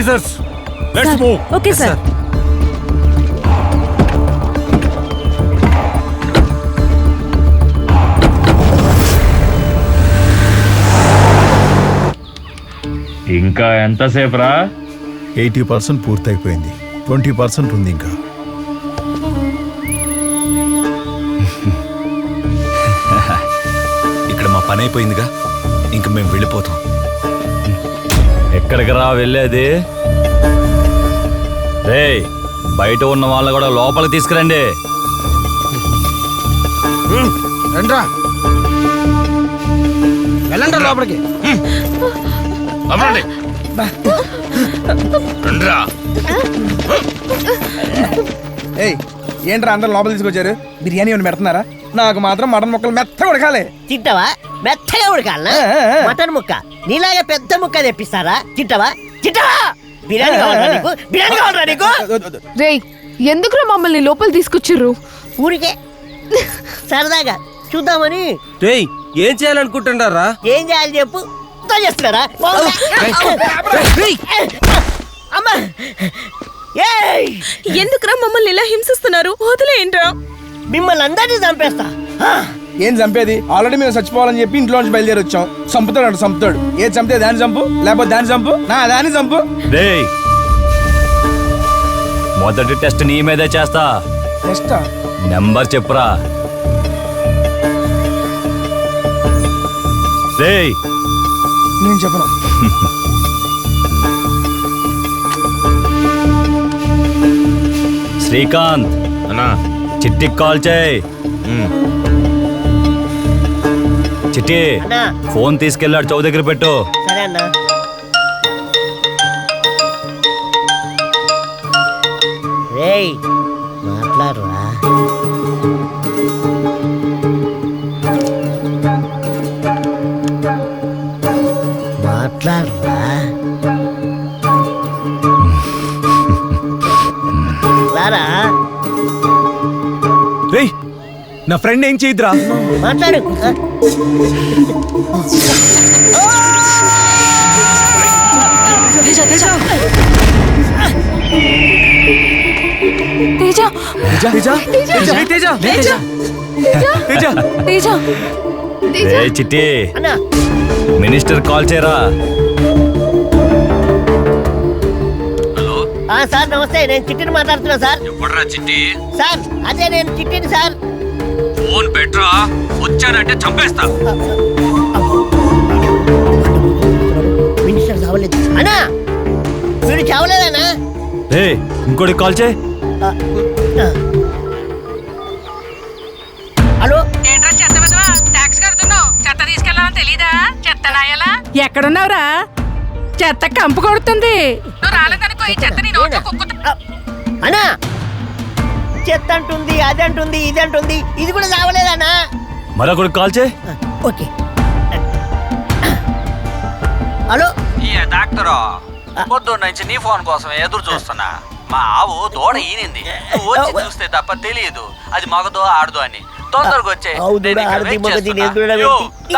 Officers let's move. Okay sir. ఇంకా ఎంతసేపు రా? 80% పూర్తయిపోయింది, 20% ఉంది ఇంకా. ఇక్కడ మా పని అయిపోయిందిగా, ఇంక మేము వెళ్ళిపోతాం. ఎక్కడికి రా వెళ్ళేది? రే, బయట ఉన్న వాళ్ళని కూడా లోపలికి తీసుకురండి. రండ్రా, వెళ్ళండి లోపలికి. ఏయ్, ఏంట్రా అందరు లోపల తీసుకొచ్చారు? బిర్యానీ ఏమైనా పెడుతున్నారా? నాకు మాత్రం మటన్ ముక్కలు మెత్తగా ఉడకాలి. తింటావా? మెత్తగా ఉడకాలనా? మటన్ ముక్క నీలాగా పెద్ద ముక్క తెప్పిస్తారా? తింటావా? తింటావా? బిర్యానీ కావాలా నీకు? బిర్యానీ కావాలా నీకు? రేయ్, ఎందుకురా మమ్మల్ని లోపల తీసుకొచ్చిర్రు? ఊరికే సరదాగా చూద్దామని. రేయ్, ఏం చేయాలనుకుంటున్నారా? ఏం చేయాలి చెప్పు? చేస్తున్నారా? అమ్మా, ఎందుకురా మమ్మల్ని ఇలా హింసిస్తున్నారు? వదిలేయండిరా. మిమ్మల్ని అందరినీ చంపేస్తా. ఏం చంపేది? ఆల్రెడీ మేము చచ్చిపోవాలని చెప్పి ఇంట్లోంచి బయలుదేరి వచ్చాం. చంపుతాడు అంట, చంపుతాడు. ఏ చంపితే దాన్ని చంపు, లేకపోతే దాన్ని చంపు, నా దాన్ని చంపు. రేయ్, మొదటి టెస్ట్ నీ మీదే చేస్తా. నెక్స్ట్ నెంబర్ చెప్పురా. రేయ్, నేను చెప్పను. శ్రీకాంత్ అన్నా, చిట్టికి కాల్ చేయి. చిట్టి, అన్నా. ఫోన్ తీసుకెళ్ళాడు, చౌ దగ్గర పెట్టు. సరే అన్నా. రేయ్, మాట్లాడరా. మాట్లాడరా. రారా. రేయ్, నా ఫ్రెండ్ ఏం చేయద్దురా. మాట్లాడు. రేయ్ చిట్టి, అన్నా. మినిస్టర్ కాల్ చేయరా. సార్ నమస్తే, నేను చిట్టిని మాట్లాడుతున్నా సార్. ఎప్పుడురా చిట్టి? సార్ అదే నేను చిట్టిని సార్. ఫోన్ పెట్రా, వచ్చానంటే చంపేస్తా. మినిస్టర్ చావలేదు అన్నా. వీడు చావలేదన్నా. రేయ్, ఇంకోటి కాల్ చేయి. హలో, ఏంట్రా చెత్త వెధవా? ట్యాక్స్ కడుతున్నావు, చెత్త తీసుకెళ్ళాలని తెలీదా? చెత్త నాయాలా? ఎక్కడున్నావురా? చెత్త కంపు కొడుతుంది. నువ్వు రాలేదనుకో, ఈ చెత్త నీ నోట్లో కుక్కుతా. అన్నా, చెత్త అంటుంది, అది అంటుంది, ఇది అంటుంది. ఇది కూడా చావలేదన్నా. మరొకటి కాల్ చేయి. ఓకే. హలో, ఈ డాక్టరు పొద్దున్న నుంచి నీ ఫోన్ కోసం ఎదురు చూస్తున్నా. మా ఆవు దూడ ఈనింది, నువ్వు వచ్చి చూస్తే తప్ప తెలియదు అది మగదో ఆడదో అని. తొందరగా వచ్చే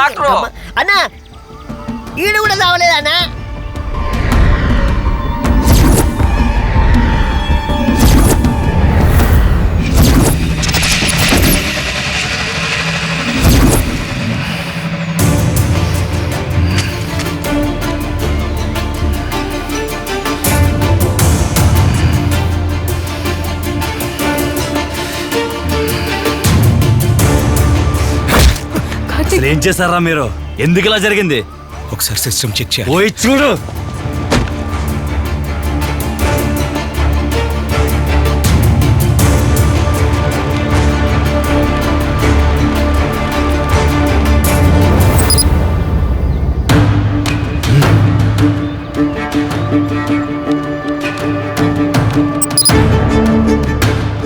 డాక్టరు. అన్నా, ఈడు కూడా చావలేదన్నా. ఏం చేశారా మీరు? ఎందుకు ఇలా జరిగింది? ఒకసారి సిస్టమ్ చెక్ చేయాలి. పోయి చూడు.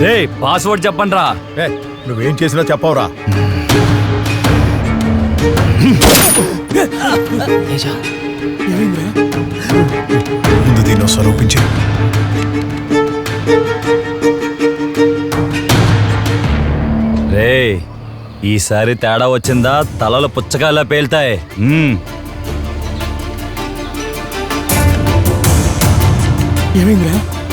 రేయ్, పాస్వర్డ్ చెప్పండి రా. నువ్వేం చేసినా చెప్పవురా. ముందు దీన్ని స్వరూపించి రేయ్, ఈసారి తేడా వచ్చిందా తలలు పుచ్చకాయలా పేలుతాయి. ఏమైందిరా